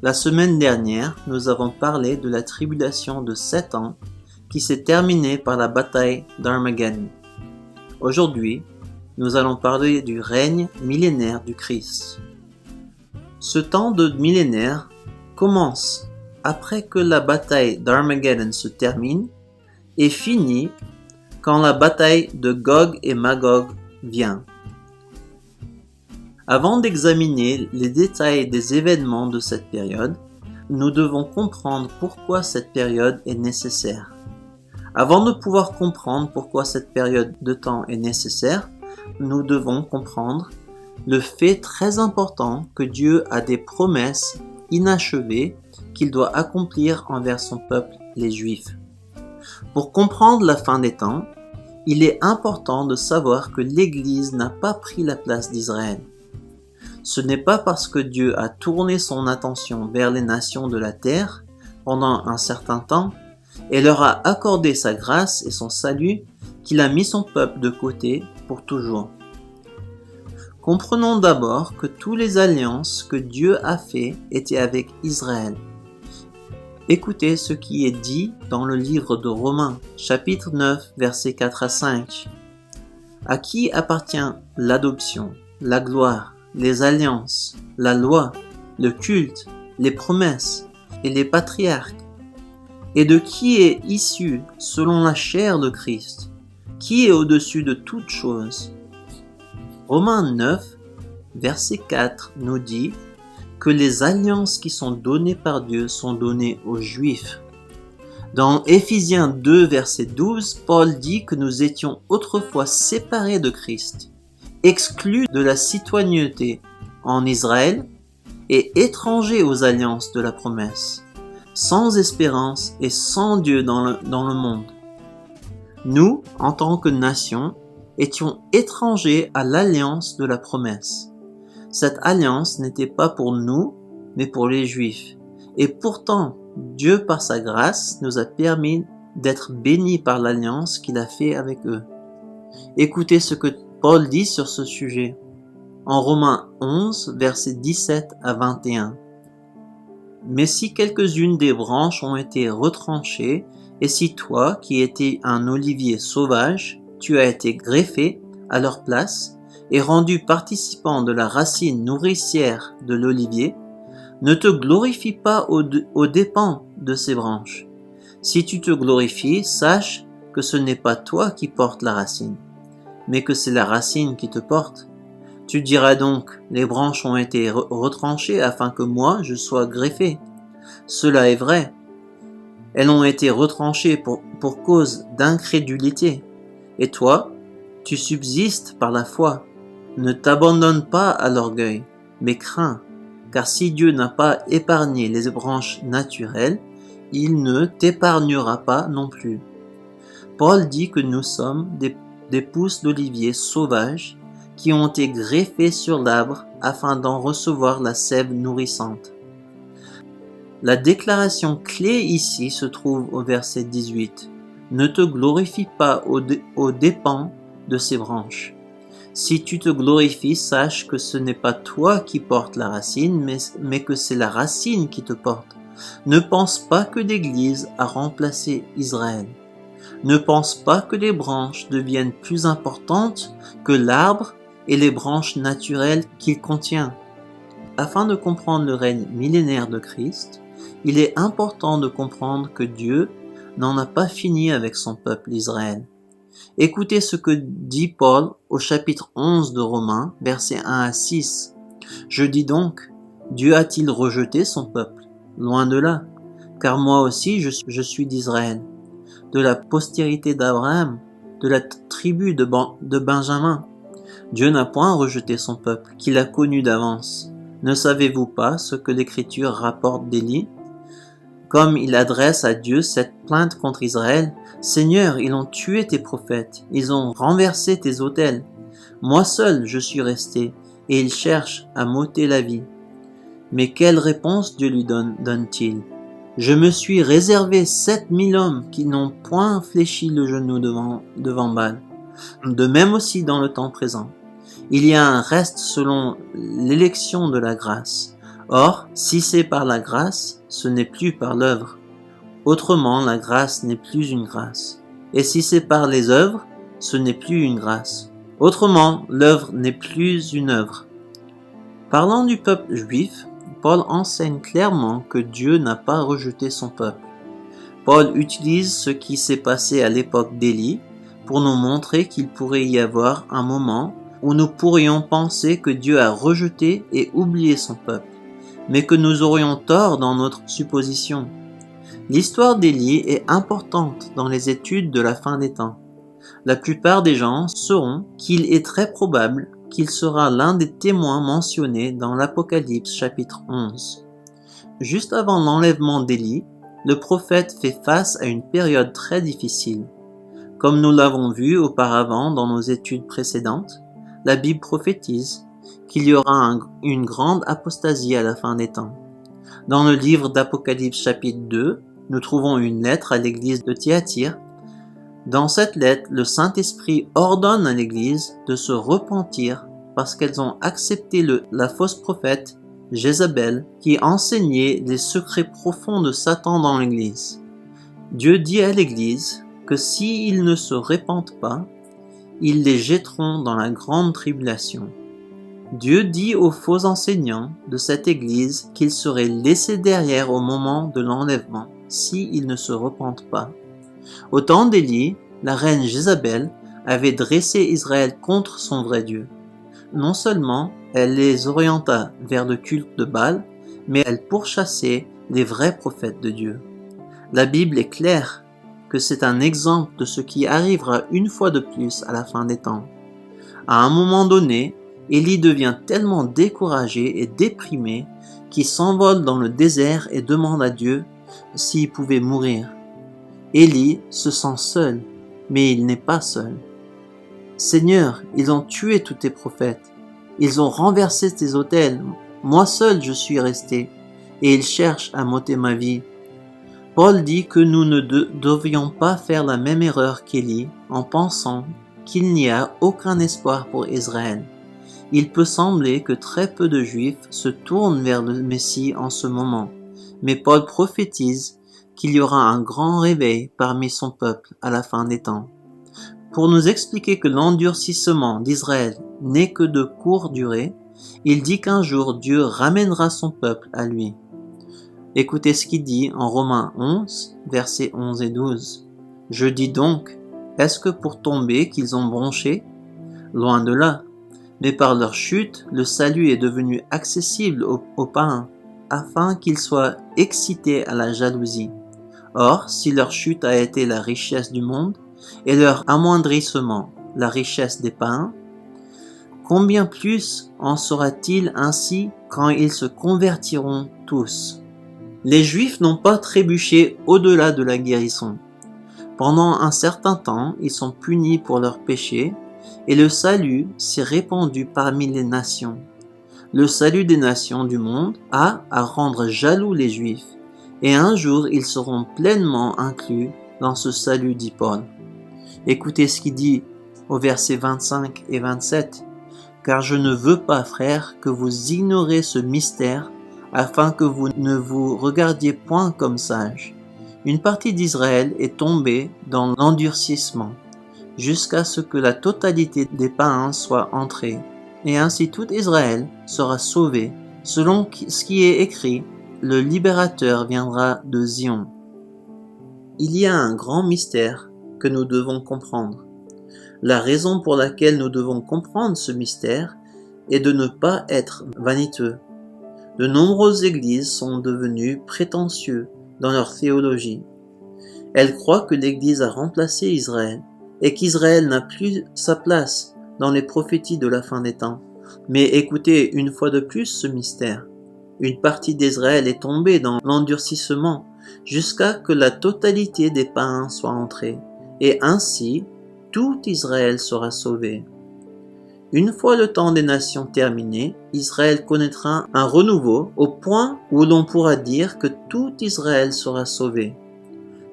La semaine dernière, nous avons parlé de la tribulation de 7 ans qui s'est terminée par la bataille d'Armageddon. Aujourd'hui, nous allons parler du règne millénaire du Christ. Ce temps de millénaire commence après que la bataille d'Armageddon se termine et finit quand la bataille de Gog et Magog vient. Avant d'examiner les détails des événements de cette période, nous devons comprendre pourquoi cette période est nécessaire. Avant de pouvoir comprendre pourquoi cette période de temps est nécessaire, nous devons comprendre le fait très important que Dieu a des promesses inachevées qu'il doit accomplir envers son peuple, les Juifs. Pour comprendre la fin des temps, il est important de savoir que l'Église n'a pas pris la place d'Israël. Ce n'est pas parce que Dieu a tourné son attention vers les nations de la terre pendant un certain temps et leur a accordé sa grâce et son salut qu'il a mis son peuple de côté pour toujours. Comprenons d'abord que toutes les alliances que Dieu a faites étaient avec Israël. Écoutez ce qui est dit dans le livre de Romains, chapitre 9, versets 4 à 5. À qui appartient l'adoption, la gloire, les alliances, la loi, le culte, les promesses et les patriarques? Et de qui est issu, selon la chair de Christ, qui est au-dessus de toutes choses? Romains 9, verset 4 nous dit que les alliances qui sont données par Dieu sont données aux Juifs. Dans Éphésiens 2, verset 12, Paul dit que nous étions autrefois séparés de Christ, exclus de la citoyenneté en Israël et étrangers aux alliances de la promesse, sans espérance et sans Dieu dans le monde. Nous, en tant que nation, étions étrangers à l'alliance de la promesse. Cette alliance n'était pas pour nous, mais pour les Juifs. Et pourtant, Dieu, par sa grâce, nous a permis d'être bénis par l'alliance qu'il a fait avec eux. Écoutez ce que Paul dit sur ce sujet. En Romains 11, versets 17 à 21. Mais si quelques-unes des branches ont été retranchées, et si toi, qui étais un olivier sauvage, tu as été greffé à leur place et rendu participant de la racine nourricière de l'olivier, ne te glorifie pas aux dépens de ces branches. Si tu te glorifies, sache que ce n'est pas toi qui portes la racine, mais que c'est la racine qui te porte. Tu diras donc, les branches ont été retranchées afin que moi je sois greffé. Cela est vrai. Elles ont été retranchées pour cause d'incrédulité. Et toi, tu subsistes par la foi. Ne t'abandonne pas à l'orgueil, mais crains, car si Dieu n'a pas épargné les branches naturelles, il ne t'épargnera pas non plus. Paul dit que nous sommes des pousses d'olivier sauvages qui ont été greffées sur l'arbre afin d'en recevoir la sève nourrissante. La déclaration clé ici se trouve au verset 18. Ne te glorifie pas aux dépens de ces branches. Si tu te glorifies, sache que ce n'est pas toi qui portes la racine, mais que c'est la racine qui te porte. Ne pense pas que l'Église a remplacé Israël. Ne pense pas que les branches deviennent plus importantes que l'arbre et les branches naturelles qu'il contient. Afin de comprendre le règne millénaire de Christ, il est important de comprendre que Dieu n'en a pas fini avec son peuple Israël. Écoutez ce que dit Paul au chapitre 11 de Romains, versets 1 à 6. Je dis donc, Dieu a-t-il rejeté son peuple? Loin de là, car moi aussi je suis d'Israël, de la postérité d'Abraham, de la tribu de Benjamin. Dieu n'a point rejeté son peuple, qu'il a connu d'avance. Ne savez-vous pas ce que l'Écriture rapporte d'Élie? Comme il adresse à Dieu cette plainte contre Israël, « Seigneur, ils ont tué tes prophètes, ils ont renversé tes autels. Moi seul je suis resté, et ils cherchent à m'ôter la vie. » Mais quelle réponse Dieu lui donne-t-il? « Je me suis réservé 7000 hommes qui n'ont point fléchi le genou devant Baal. » De même aussi dans le temps présent. Il y a un reste selon l'élection de la grâce, Or, si c'est par la grâce, ce n'est plus par l'œuvre. Autrement, la grâce n'est plus une grâce. Et si c'est par les œuvres, ce n'est plus une grâce. Autrement, l'œuvre n'est plus une œuvre. Parlant du peuple juif, Paul enseigne clairement que Dieu n'a pas rejeté son peuple. Paul utilise ce qui s'est passé à l'époque d'Élie pour nous montrer qu'il pourrait y avoir un moment où nous pourrions penser que Dieu a rejeté et oublié son peuple, mais que nous aurions tort dans notre supposition. L'histoire d'Élie est importante dans les études de la fin des temps. La plupart des gens sauront qu'il est très probable qu'il sera l'un des témoins mentionnés dans l'Apocalypse chapitre 11. Juste avant l'enlèvement d'Élie, le prophète fait face à une période très difficile. Comme nous l'avons vu auparavant dans nos études précédentes, la Bible prophétise qu'il y aura une grande apostasie à la fin des temps. Dans le livre d'Apocalypse chapitre 2, nous trouvons une lettre à l'église de Thyatire. Dans cette lettre, le Saint-Esprit ordonne à l'église de se repentir parce qu'elles ont accepté la fausse prophète Jézabel qui enseignait les secrets profonds de Satan dans l'église. Dieu dit à l'église que s'ils ne se repentent pas, ils les jetteront dans la grande tribulation. Dieu dit aux faux enseignants de cette église qu'ils seraient laissés derrière au moment de l'enlèvement s'ils ne se repentent pas. Au temps d'Élie, la reine Jézabel avait dressé Israël contre son vrai Dieu. Non seulement elle les orienta vers le culte de Baal, mais elle pourchassait les vrais prophètes de Dieu. La Bible est claire que c'est un exemple de ce qui arrivera une fois de plus à la fin des temps. À un moment donné, Élie devient tellement découragé et déprimé qu'il s'envole dans le désert et demande à Dieu s'il pouvait mourir. Élie se sent seul, mais il n'est pas seul. Seigneur, ils ont tué tous tes prophètes. Ils ont renversé tes autels. Moi seul je suis resté, et ils cherchent à m'ôter ma vie. Paul dit que nous ne devions pas faire la même erreur qu'Élie en pensant qu'il n'y a aucun espoir pour Israël. Il peut sembler que très peu de Juifs se tournent vers le Messie en ce moment, mais Paul prophétise qu'il y aura un grand réveil parmi son peuple à la fin des temps. Pour nous expliquer que l'endurcissement d'Israël n'est que de courte durée, il dit qu'un jour Dieu ramènera son peuple à lui. Écoutez ce qu'il dit en Romains 11, versets 11 et 12. « Je dis donc, est-ce que pour tomber qu'ils ont bronché? Loin de là. Mais par leur chute, le salut est devenu accessible aux païens, afin qu'ils soient excités à la jalousie. Or, si leur chute a été la richesse du monde, et leur amoindrissement la richesse des païens, combien plus en sera-t-il ainsi quand ils se convertiront tous? Les Juifs n'ont pas trébuché au-delà de la guérison. Pendant un certain temps, ils sont punis pour leurs péchés, et le salut s'est répandu parmi les nations. Le salut des nations du monde a à rendre jaloux les Juifs, et un jour ils seront pleinement inclus dans ce salut, dit Paul. Écoutez ce qu'il dit au verset 25 et 27. « Car je ne veux pas, frères, que vous ignorez ce mystère, afin que vous ne vous regardiez point comme sages. Une partie d'Israël est tombée dans l'endurcissement, jusqu'à ce que la totalité des païens soit entrée, et ainsi tout Israël sera sauvé, selon ce qui est écrit, le libérateur viendra de Zion. » Il y a un grand mystère que nous devons comprendre. La raison pour laquelle nous devons comprendre ce mystère est de ne pas être vaniteux. De nombreuses églises sont devenues prétentieuses dans leur théologie. Elles croient que l'Église a remplacé Israël et qu'Israël n'a plus sa place dans les prophéties de la fin des temps. Mais écoutez une fois de plus ce mystère. Une partie d'Israël est tombée dans l'endurcissement jusqu'à ce que la totalité des païens soit entrée, et ainsi tout Israël sera sauvé. Une fois le temps des nations terminé, Israël connaîtra un renouveau au point où l'on pourra dire que tout Israël sera sauvé.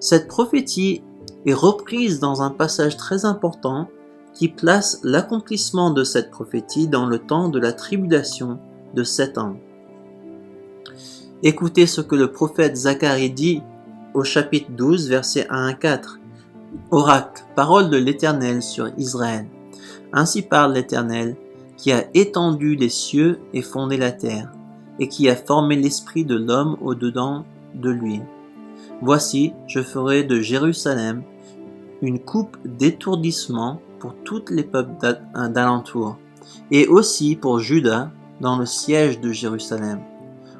Cette prophétie est reprise dans un passage très important qui place l'accomplissement de cette prophétie dans le temps de la tribulation de 7 ans. Écoutez ce que le prophète Zacharie dit au chapitre 12, versets 1 à 4. Oracle, parole de l'Éternel sur Israël. Ainsi parle l'Éternel, qui a étendu les cieux et fondé la terre, et qui a formé l'esprit de l'homme au-dedans de lui. Voici, je ferai de Jérusalem une coupe d'étourdissement pour tous les peuples d'alentour, et aussi pour Juda dans le siège de Jérusalem.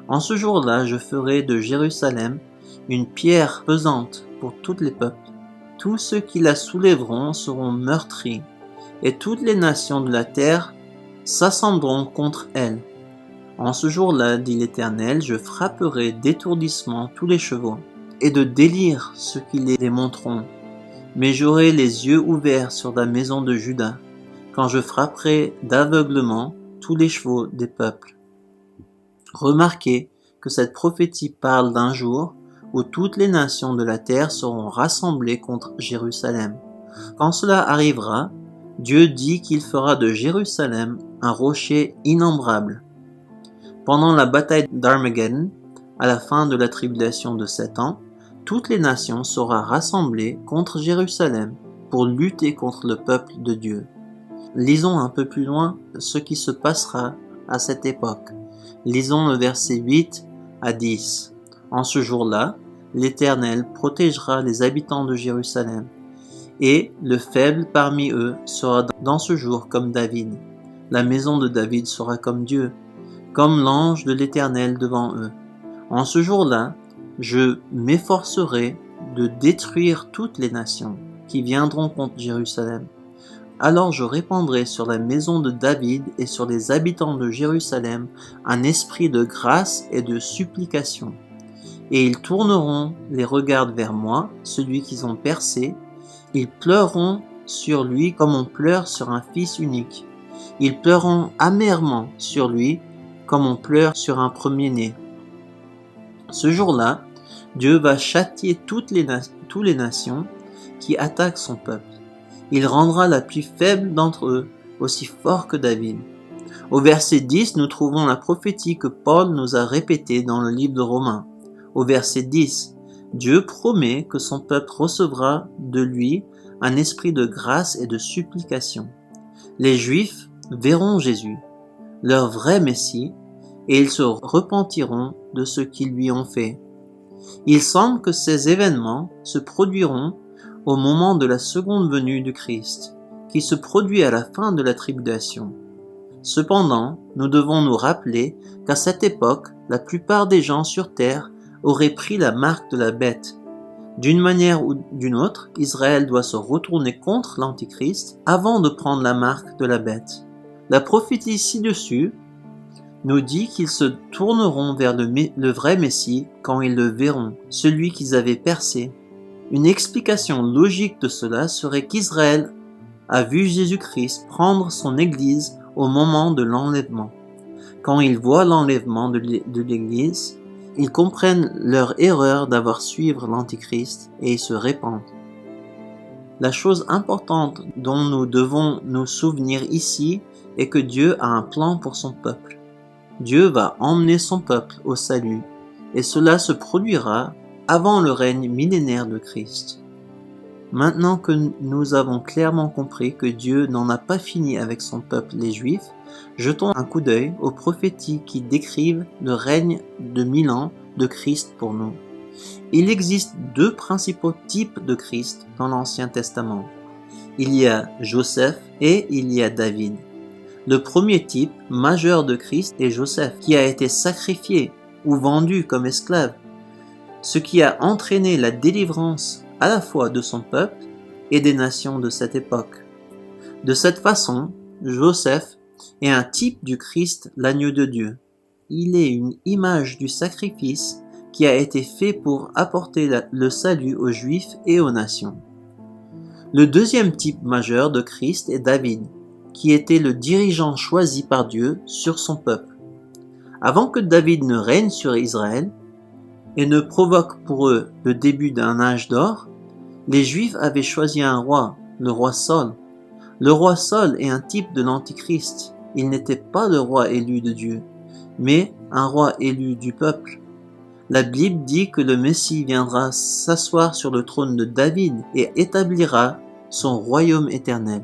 En ce jour-là, je ferai de Jérusalem une pierre pesante pour tous les peuples. Tous ceux qui la soulèveront seront meurtris, et toutes les nations de la terre s'assembleront contre elle. En ce jour-là, dit l'Éternel, je frapperai d'étourdissement tous les chevaux, et de délire ceux qui les monteront. Mais j'aurai les yeux ouverts sur la maison de Juda, quand je frapperai d'aveuglement tous les chevaux des peuples. Remarquez que cette prophétie parle d'un jour où toutes les nations de la terre seront rassemblées contre Jérusalem. Quand cela arrivera, Dieu dit qu'il fera de Jérusalem un rocher innombrable. Pendant la bataille d'Armageddon, à la fin de la tribulation de 7 ans, toutes les nations seront rassemblées contre Jérusalem pour lutter contre le peuple de Dieu. Lisons un peu plus loin ce qui se passera à cette époque. Lisons le verset 8 à 10. En ce jour-là, l'Éternel protégera les habitants de Jérusalem, et le faible parmi eux sera dans ce jour comme David. La maison de David sera comme Dieu, comme l'ange de l'Éternel devant eux. En ce jour-là, je m'efforcerai de détruire toutes les nations qui viendront contre Jérusalem. Alors je répandrai sur la maison de David et sur les habitants de Jérusalem un esprit de grâce et de supplication. Et ils tourneront les regards vers moi, celui qu'ils ont percé. Ils pleureront sur lui comme on pleure sur un fils unique. Ils pleureront amèrement sur lui comme on pleure sur un premier-né. Ce jour-là, Dieu va châtier toutes les nations qui attaquent son peuple. Il rendra la plus faible d'entre eux aussi fort que David. Au verset 10, nous trouvons la prophétie que Paul nous a répétée dans le livre de Romains. Au verset 10, Dieu promet que son peuple recevra de lui un esprit de grâce et de supplication. Les Juifs verront Jésus, leur vrai Messie, et ils se repentiront de ce qu'ils lui ont fait. Il semble que ces événements se produiront au moment de la seconde venue du Christ, qui se produit à la fin de la tribulation. Cependant, nous devons nous rappeler qu'à cette époque, la plupart des gens sur terre auraient pris la marque de la bête. D'une manière ou d'une autre, Israël doit se retourner contre l'Antichrist avant de prendre la marque de la bête. La prophétie ci-dessus nous dit qu'ils se tourneront vers le vrai Messie quand ils le verront, celui qu'ils avaient percé. Une explication logique de cela serait qu'Israël a vu Jésus-Christ prendre son Église au moment de l'enlèvement. Quand ils voient l'enlèvement de l'Église, ils comprennent leur erreur d'avoir suivi l'Antichrist et ils se répandent. La chose importante dont nous devons nous souvenir ici est que Dieu a un plan pour son peuple. Dieu va emmener son peuple au salut, et cela se produira avant le règne millénaire de Christ. Maintenant que nous avons clairement compris que Dieu n'en a pas fini avec son peuple les Juifs, jetons un coup d'œil aux prophéties qui décrivent le règne de 1000 ans de Christ pour nous. Il existe 2 principaux types de Christ dans l'Ancien Testament. Il y a Joseph et il y a David. Le premier type majeur de Christ est Joseph, qui a été sacrifié ou vendu comme esclave, ce qui a entraîné la délivrance à la fois de son peuple et des nations de cette époque. De cette façon, Joseph est un type du Christ, l'agneau de Dieu. Il est une image du sacrifice qui a été fait pour apporter le salut aux Juifs et aux nations. Le deuxième type majeur de Christ est David, qui était le dirigeant choisi par Dieu sur son peuple. Avant que David ne règne sur Israël et ne provoque pour eux le début d'un âge d'or, les Juifs avaient choisi un roi, le roi Saul. Le roi Saul est un type de l'Antichrist. Il n'était pas le roi élu de Dieu, mais un roi élu du peuple. La Bible dit que le Messie viendra s'asseoir sur le trône de David et établira son royaume éternel.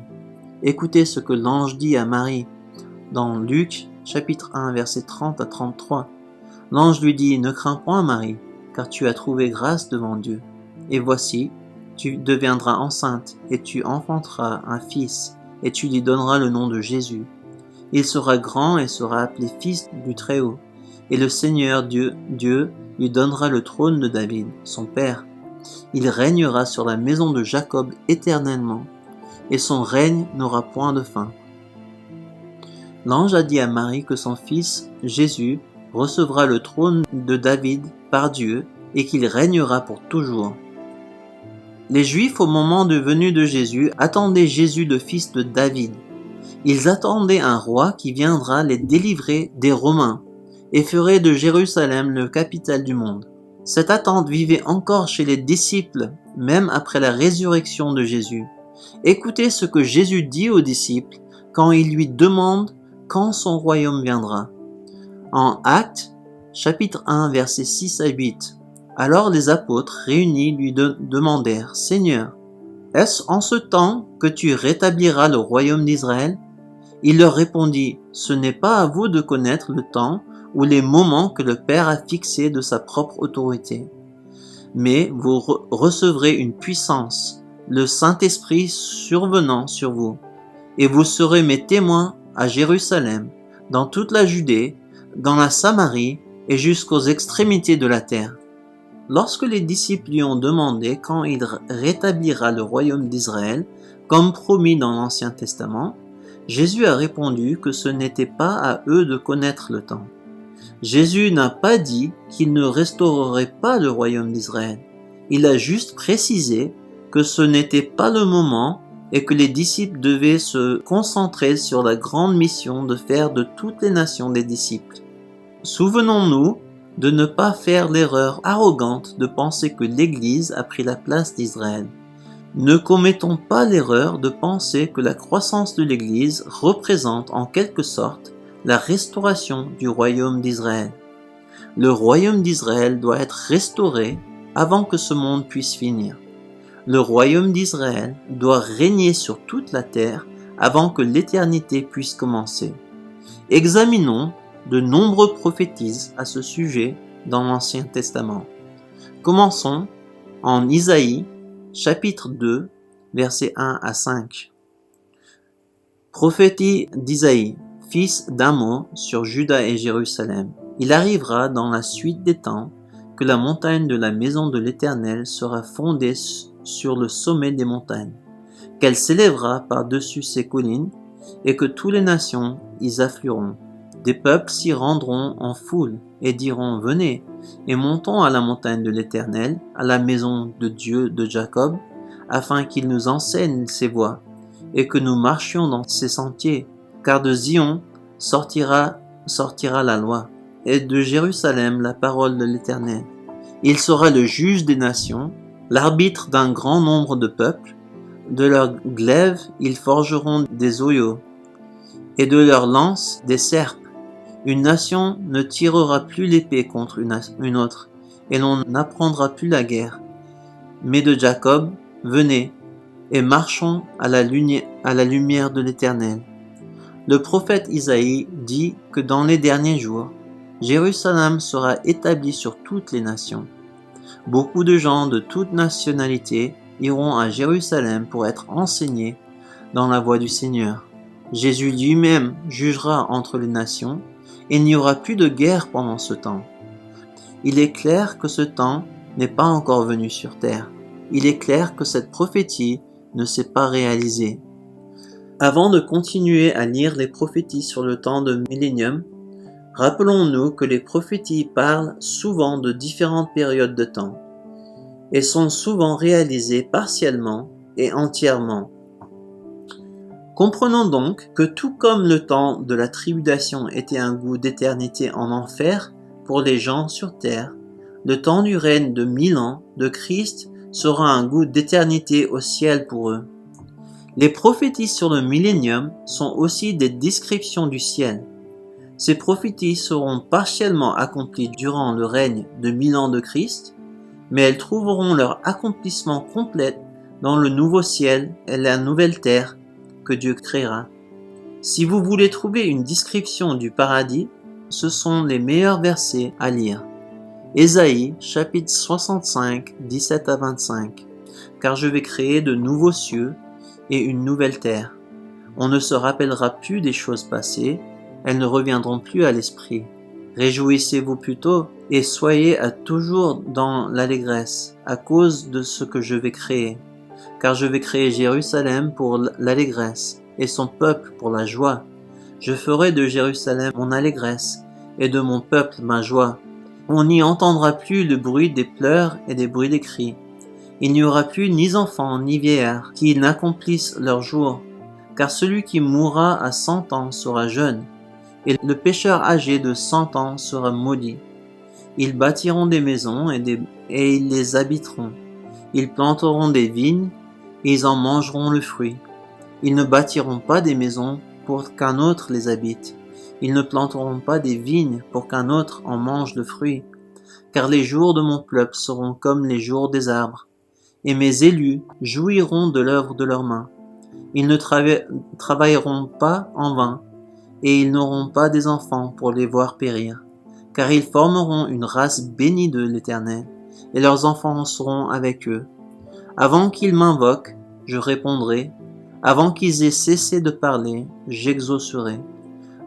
Écoutez ce que l'ange dit à Marie dans Luc chapitre 1 versets 30 à 33. L'ange lui dit: « Ne crains point Marie, car tu as trouvé grâce devant Dieu. Et voici, tu deviendras enceinte et tu enfanteras un fils et tu lui donneras le nom de Jésus. Il sera grand et sera appelé fils du Très-Haut. Et le Seigneur Dieu lui donnera le trône de David, son père. Il régnera sur la maison de Jacob éternellement, et son règne n'aura point de fin. » L'ange a dit à Marie que son fils, Jésus, recevra le trône de David par Dieu et qu'il régnera pour toujours. Les Juifs, au moment de venue de Jésus, attendaient Jésus le fils de David. Ils attendaient un roi qui viendra les délivrer des Romains et ferait de Jérusalem le capitale du monde. Cette attente vivait encore chez les disciples, même après la résurrection de Jésus. Écoutez ce que Jésus dit aux disciples quand il lui demande quand son royaume viendra. En Actes, chapitre 1, versets 6 à 8. Alors les apôtres réunis lui demandèrent: « Seigneur, est-ce en ce temps que tu rétabliras le royaume d'Israël ?» Il leur répondit: « Ce n'est pas à vous de connaître le temps ou les moments que le Père a fixés de sa propre autorité. Mais vous recevrez une puissance, le Saint-Esprit survenant sur vous, et vous serez mes témoins à Jérusalem, dans toute la Judée, dans la Samarie et jusqu'aux extrémités de la terre. » Lorsque les disciples lui ont demandé quand il rétablira le royaume d'Israël, comme promis dans l'Ancien Testament, Jésus a répondu que ce n'était pas à eux de connaître le temps. Jésus n'a pas dit qu'il ne restaurerait pas le royaume d'Israël. Il a juste précisé que ce n'était pas le moment et que les disciples devaient se concentrer sur la grande mission de faire de toutes les nations des disciples. Souvenons-nous de ne pas faire l'erreur arrogante de penser que l'Église a pris la place d'Israël. Ne commettons pas l'erreur de penser que la croissance de l'Église représente en quelque sorte la restauration du royaume d'Israël. Le royaume d'Israël doit être restauré avant que ce monde puisse finir. Le royaume d'Israël doit régner sur toute la terre avant que l'éternité puisse commencer. Examinons de nombreux prophéties à ce sujet dans l'Ancien Testament. Commençons en Isaïe, chapitre 2, versets 1 à 5. Prophétie d'Isaïe, fils d'Amos, sur Juda et Jérusalem. Il arrivera dans la suite des temps que la montagne de la maison de l'Éternel sera fondée sur le sommet des montagnes, qu'elle s'élèvera par-dessus ses collines, et que toutes les nations y afflueront. Des peuples s'y rendront en foule et diront: « Venez, et montons à la montagne de l'Éternel, à la maison de Dieu de Jacob, afin qu'il nous enseigne ses voies, et que nous marchions dans ses sentiers. Car de Zion sortira la loi, et de Jérusalem la parole de l'Éternel. Il sera le juge des nations, l'arbitre d'un grand nombre de peuples. De leurs glaives ils forgeront des oyaux, et de leurs lances des serpes. Une nation ne tirera plus l'épée contre une autre, et l'on n'apprendra plus la guerre. Mais de Jacob, venez, et marchons à la lumière de l'Éternel. » Le prophète Isaïe dit que dans les derniers jours, Jérusalem sera établie sur toutes les nations. Beaucoup de gens de toutes nationalités iront à Jérusalem pour être enseignés dans la voie du Seigneur. Jésus lui-même jugera entre les nations, et il n'y aura plus de guerre pendant ce temps. Il est clair que ce temps n'est pas encore venu sur terre. Il est clair que cette prophétie ne s'est pas réalisée. Avant de continuer à lire les prophéties sur le temps de millénium, rappelons-nous que les prophéties parlent souvent de différentes périodes de temps et sont souvent réalisées partiellement et entièrement. Comprenons donc que tout comme le temps de la tribulation était un goût d'éternité en enfer pour les gens sur terre, le temps du règne de 1000 ans de Christ sera un goût d'éternité au ciel pour eux. Les prophéties sur le millénium sont aussi des descriptions du ciel. Ces prophéties seront partiellement accomplies durant le règne de 1000 ans de Christ, mais elles trouveront leur accomplissement complet dans le nouveau ciel et la nouvelle terre que Dieu créera. Si vous voulez trouver une description du paradis, ce sont les meilleurs versets à lire. Ésaïe, chapitre 65, 17 à 25. Car je vais créer de nouveaux cieux et une nouvelle terre. On ne se rappellera plus des choses passées, elles ne reviendront plus à l'esprit. Réjouissez-vous plutôt et soyez à toujours dans l'allégresse à cause de ce que je vais créer. Car je vais créer Jérusalem pour l'allégresse et son peuple pour la joie. Je ferai de Jérusalem mon allégresse et de mon peuple ma joie. On n'y entendra plus le bruit des pleurs et des bruits des cris. Il n'y aura plus ni enfants ni vieillards qui n'accomplissent leur jour, car celui qui mourra à 100 ans sera jeune, et le pécheur âgé de 100 ans sera maudit. Ils bâtiront des maisons et ils les habiteront. Ils planteront des vignes et ils en mangeront le fruit. Ils ne bâtiront pas des maisons pour qu'un autre les habite. Ils ne planteront pas des vignes pour qu'un autre en mange le fruit. Car les jours de mon peuple seront comme les jours des arbres, et mes élus jouiront de l'œuvre de leurs mains. Ils ne travailleront pas en vain, et ils n'auront pas des enfants pour les voir périr. Car ils formeront une race bénie de l'Éternel, et leurs enfants seront avec eux. Avant qu'ils m'invoquent, je répondrai. Avant qu'ils aient cessé de parler, j'exaucerai.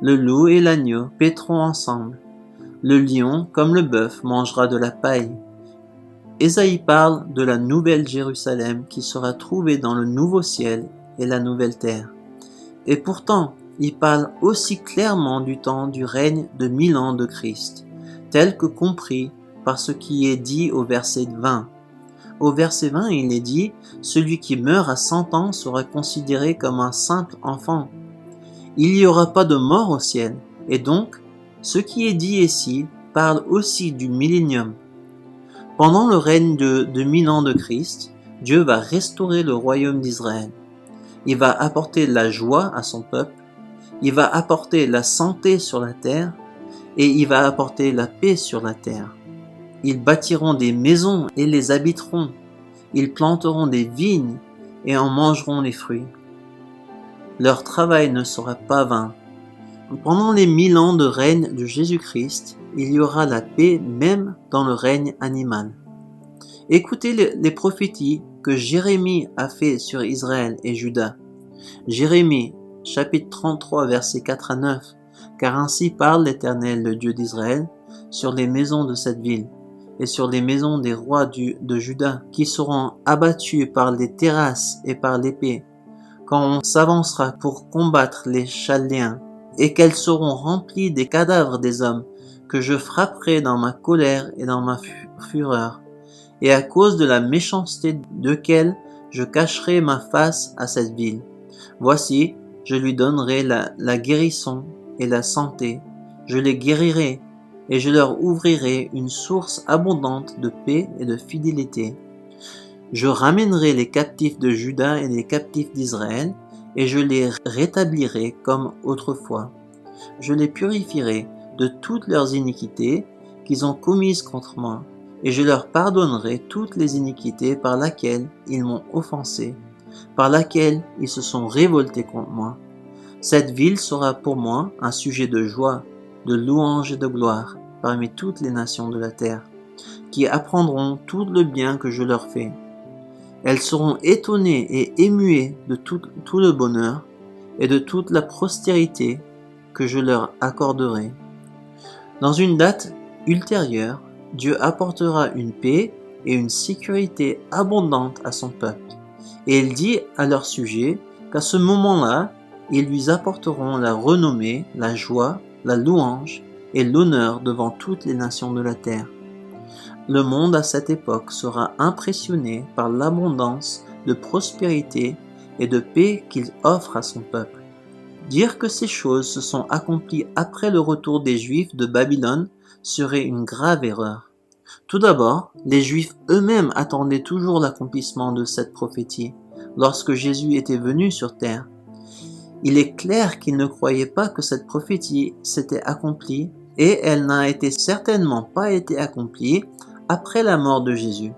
Le loup et l'agneau paîtront ensemble. Le lion, comme le bœuf, mangera de la paille. Ésaïe parle de la nouvelle Jérusalem qui sera trouvée dans le nouveau ciel et la nouvelle terre. Et pourtant, il parle aussi clairement du temps du règne de 1000 ans de Christ, tel que compris par ce qui est dit au verset 20. Au verset 20, il est dit « Celui qui meurt à 100 ans sera considéré comme un simple enfant. » Il n'y aura pas de mort au ciel, et donc, ce qui est dit ici parle aussi du millénium. Pendant le règne de 1000 ans de Christ, Dieu va restaurer le royaume d'Israël. Il va apporter la joie à son peuple, il va apporter la santé sur la terre, et il va apporter la paix sur la terre. Ils bâtiront des maisons et les habiteront. Ils planteront des vignes et en mangeront les fruits. Leur travail ne sera pas vain. Pendant les 1000 ans de règne de Jésus-Christ, il y aura la paix même dans le règne animal. Écoutez les prophéties que Jérémie a fait sur Israël et Juda. Jérémie, chapitre 33, versets 4 à 9. Car ainsi parle l'Éternel, le Dieu d'Israël, sur les maisons de cette ville, et sur les maisons des rois de Juda, qui seront abattus par les terrasses et par l'épée, quand on s'avancera pour combattre les Chaldéens, et qu'elles seront remplies des cadavres des hommes, que je frapperai dans ma colère et dans ma fureur, et à cause de la méchanceté d'eux je cacherai ma face à cette ville. Voici, je lui donnerai la guérison et la santé, je les guérirai, et je leur ouvrirai une source abondante de paix et de fidélité. Je ramènerai les captifs de Juda et les captifs d'Israël, et je les rétablirai comme autrefois. Je les purifierai de toutes leurs iniquités qu'ils ont commises contre moi, et je leur pardonnerai toutes les iniquités par lesquelles ils m'ont offensé, par lesquelles ils se sont révoltés contre moi. Cette ville sera pour moi un sujet de joie, de louange et de gloire parmi toutes les nations de la terre, qui apprendront tout le bien que je leur fais. Elles seront étonnées et émuées de tout le bonheur et de toute la prospérité que je leur accorderai. Dans une date ultérieure, Dieu apportera une paix et une sécurité abondante à son peuple. Et il dit à leur sujet qu'à ce moment-là, ils lui apporteront la renommée, la joie, la louange et l'honneur devant toutes les nations de la terre. Le monde à cette époque sera impressionné par l'abondance de prospérité et de paix qu'il offre à son peuple. Dire que ces choses se sont accomplies après le retour des Juifs de Babylone serait une grave erreur. Tout d'abord, les Juifs eux-mêmes attendaient toujours l'accomplissement de cette prophétie lorsque Jésus était venu sur terre. Il est clair qu'ils ne croyaient pas que cette prophétie s'était accomplie et elle n'a certainement pas été accomplie après la mort de Jésus.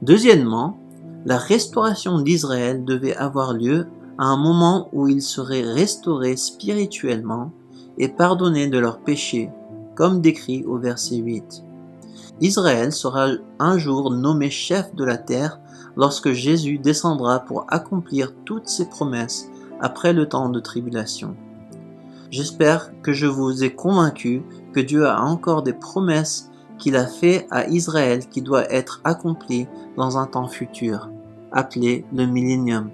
Deuxièmement, la restauration d'Israël devait avoir lieu à un moment où ils seraient restaurés spirituellement et pardonnés de leurs péchés, comme décrit au verset 8. Israël sera un jour nommé chef de la terre lorsque Jésus descendra pour accomplir toutes ses promesses après le temps de tribulation. J'espère que je vous ai convaincu que Dieu a encore des promesses qu'il a fait à Israël qui doivent être accomplies dans un temps futur, appelé le millénium.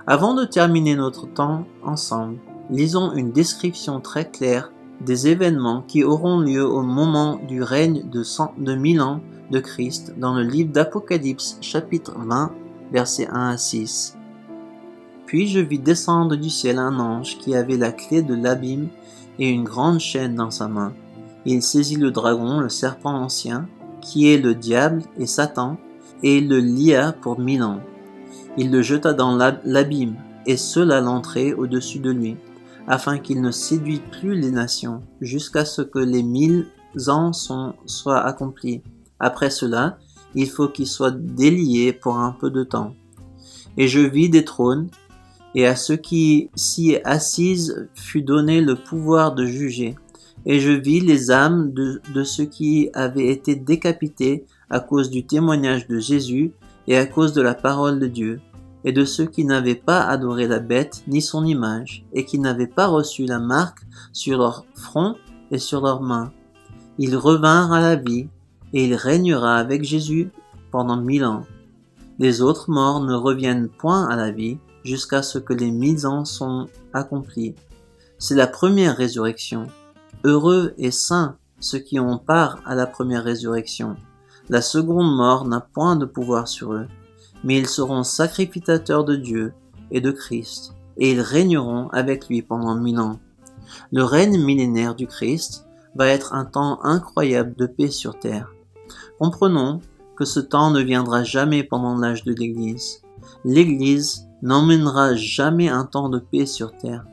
Avant de terminer notre temps ensemble, lisons une description très claire des événements qui auront lieu au moment du règne de 1000 ans de Christ dans le livre d'Apocalypse chapitre 20 versets 1 à 6. Puis je vis descendre du ciel un ange qui avait la clé de l'abîme et une grande chaîne dans sa main. Il saisit le dragon, le serpent ancien, qui est le diable et Satan, et il le lia pour 1000 ans. Il le jeta dans l'abîme, et seul à l'entrée au-dessus de lui, afin qu'il ne séduise plus les nations, jusqu'à ce que les 1000 ans soient accomplis. Après cela, il faut qu'il soit délié pour un peu de temps. Et je vis des trônes, et à ceux qui s'y assises fut donné le pouvoir de juger. Et je vis les âmes de ceux qui avaient été décapités à cause du témoignage de Jésus et à cause de la parole de Dieu, et de ceux qui n'avaient pas adoré la bête ni son image, et qui n'avaient pas reçu la marque sur leur front et sur leurs mains. Ils revinrent à la vie, et il régnera avec Jésus pendant 1000 ans. Les autres morts ne reviennent point à la vie, jusqu'à ce que les 1000 ans sont accomplis. C'est la première résurrection. Heureux et saints ceux qui ont part à la première résurrection. La seconde mort n'a point de pouvoir sur eux, mais ils seront sacrificateurs de Dieu et de Christ, et ils régneront avec lui pendant 1000 ans. Le règne millénaire du Christ va être un temps incroyable de paix sur terre. Comprenons que ce temps ne viendra jamais pendant l'âge de l'Église. L'Église n'emmènera jamais un temps de paix sur terre.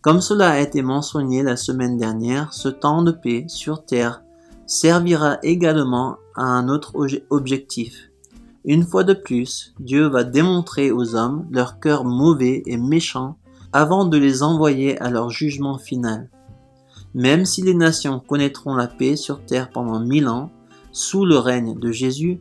Comme cela a été mentionné la semaine dernière, ce temps de paix sur terre servira également à un autre objectif. Une fois de plus, Dieu va démontrer aux hommes leur cœur mauvais et méchant avant de les envoyer à leur jugement final. Même si les nations connaîtront la paix sur terre pendant 1000 ans, sous le règne de Jésus,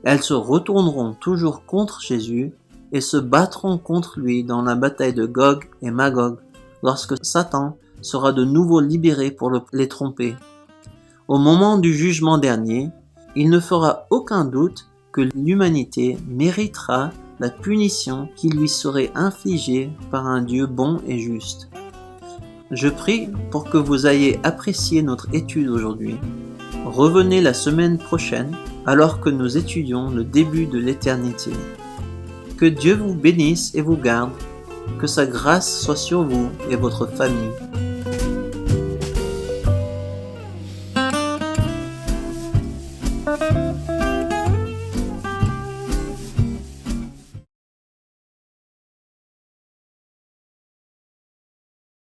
elles se retourneront toujours contre Jésus et se battront contre lui dans la bataille de Gog et Magog, lorsque Satan sera de nouveau libéré pour les tromper. Au moment du jugement dernier, il ne fera aucun doute que l'humanité méritera la punition qui lui serait infligée par un Dieu bon et juste. Je prie pour que vous ayez apprécié notre étude aujourd'hui. Revenez la semaine prochaine alors que nous étudions le début de l'éternité. Que Dieu vous bénisse et vous garde, que sa grâce soit sur vous et votre famille.